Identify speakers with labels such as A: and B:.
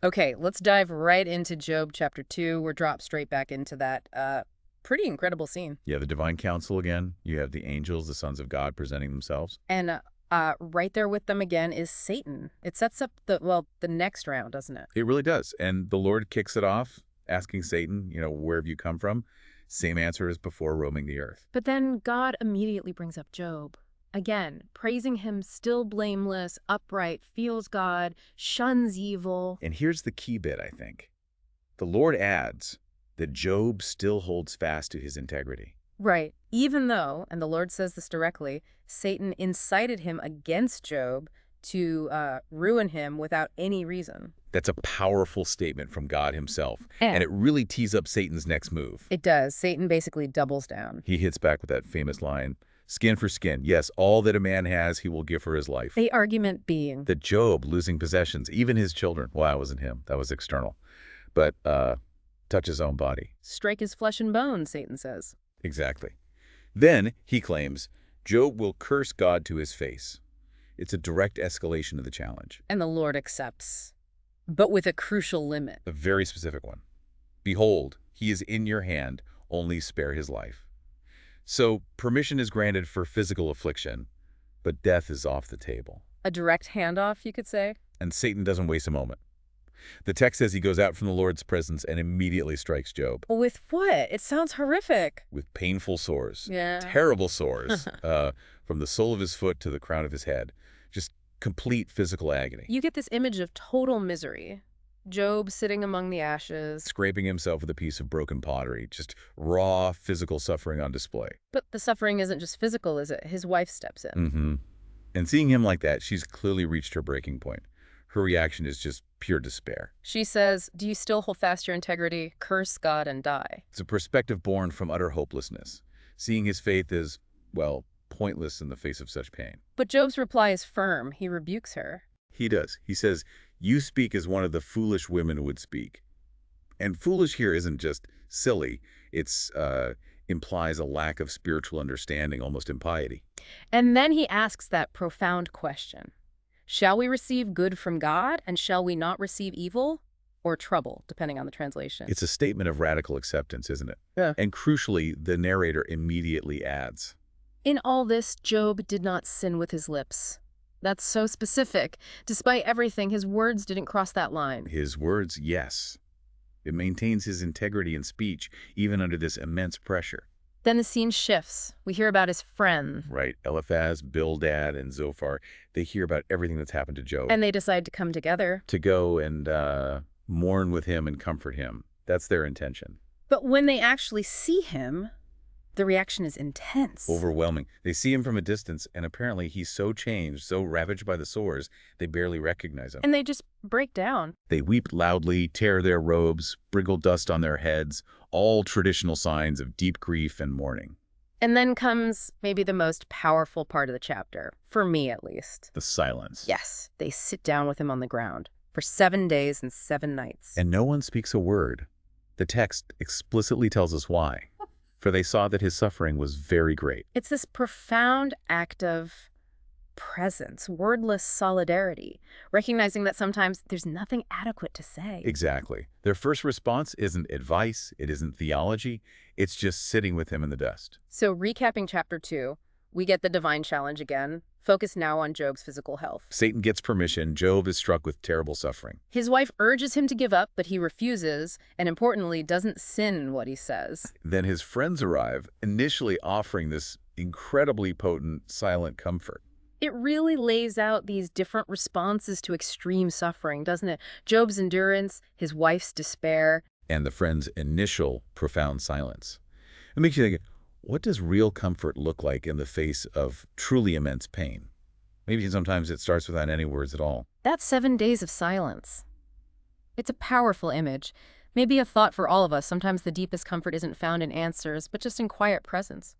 A: Okay, let's dive right into Job chapter 2. We're dropped straight back into that pretty incredible scene.
B: You have the divine council again. You have the angels, the sons of God, presenting themselves.
A: And right there with them again is Satan. It sets up the next round, doesn't it?
B: It really does. And the Lord kicks it off, asking Satan, where have you come from? Same answer as before, roaming the earth.
A: But then God immediately brings up Job. Again, praising him still blameless, upright, feels God, shuns evil.
B: And here's the key bit, I think. The Lord adds that Job still holds fast to his integrity.
A: Right. Even though, and the Lord says this directly, Satan incited him against Job to ruin him without any reason.
B: That's a powerful statement from God himself.
A: And
B: And it really tees up Satan's next move.
A: it does. Satan basically doubles down.
B: He hits back with that famous line, skin for skin. Yes, all that a man has, he will give for his life.
A: The argument being,
B: That Job losing possessions, even his children. Well, that wasn't him. That was external. But touch his own body.
A: strike his flesh and bone, Satan says.
B: Exactly. Then, he claims, Job will curse God to his face. It's a direct escalation of the challenge.
A: And the Lord accepts, but with a crucial limit.
B: A very specific one. Behold, he is in your hand, only spare his life. So, permission is granted for physical affliction, but death is off the table.
A: A direct handoff, you could say.
B: And Satan doesn't waste a moment. The text says he goes out from the Lord's presence and immediately strikes Job
A: With what? It sounds horrific.
B: with painful sores.
A: Yeah.
B: Terrible sores, from the sole of his foot to the crown of his head. Just complete physical agony.
A: You get this image of total misery. Job sitting among the ashes.
B: Scraping himself with a piece of broken pottery. Just raw physical suffering on display.
A: But the suffering isn't just physical, is it? His wife steps in.
B: Mm-hmm. And seeing him like that, she's clearly reached her breaking point. Her reaction is just pure despair.
A: She says, do you still hold fast your integrity? Curse God and die.
B: It's a perspective born from utter hopelessness. Seeing his faith is, well, pointless in the face of such pain.
A: But Job's reply is firm. He rebukes her.
B: He does. He says, you speak as one of the foolish women would speak. And foolish here isn't just silly. It's implies a lack of spiritual understanding, almost impiety.
A: And then he asks that profound question. Shall we receive good from God, and shall we not receive evil or trouble, depending on the translation?
B: It's a statement of radical acceptance, isn't it?
A: Yeah.
B: And crucially, the narrator immediately adds,
A: In all this, Job did not sin with his lips. That's so specific. Despite everything, his words didn't cross that line.
B: his words, yes. It maintains his integrity in speech, even under this immense pressure.
A: Then the scene shifts. We hear about his friend,
B: Right? Eliphaz, Bildad, and Zophar, they hear about everything that's happened to Job.
A: and they decide to come together.
B: To go and mourn with him and comfort him. That's their intention.
A: But when they actually see him, the reaction is intense.
B: Overwhelming. They see him from a distance, and apparently he's so changed, so ravaged by the sores, they barely recognize him.
A: And they just break down.
B: They weep loudly, tear their robes, sprinkle dust on their heads, all traditional signs of deep grief and mourning.
A: And then comes maybe the most powerful part of the chapter, for me at least.
B: The silence.
A: Yes, they sit down with him on the ground for 7 days and 7 nights.
B: And no one speaks a word. The text explicitly tells us why. For they saw that his suffering was very great.
A: It's this profound act of presence, wordless solidarity, recognizing that sometimes there's nothing adequate to say.
B: Exactly. Their first response isn't advice, it isn't theology, it's just sitting with him in the dust.
A: So recapping chapter 2, we get the divine challenge again, focus now on Job's physical health.
B: Satan gets permission, Job is struck with terrible suffering.
A: His wife urges him to give up, but he refuses, and importantly, doesn't sin in what he says.
B: Then his friends arrive, initially offering this incredibly potent, silent comfort.
A: It really lays out these different responses to extreme suffering, doesn't it? Job's endurance, his wife's despair.
B: And the friend's initial profound silence. It makes you think, what does real comfort look like in the face of truly immense pain? Maybe sometimes it starts without any words at all.
A: That's 7 days of silence. It's a powerful image. Maybe a thought for all of us. Sometimes the deepest comfort isn't found in answers, but just in quiet presence.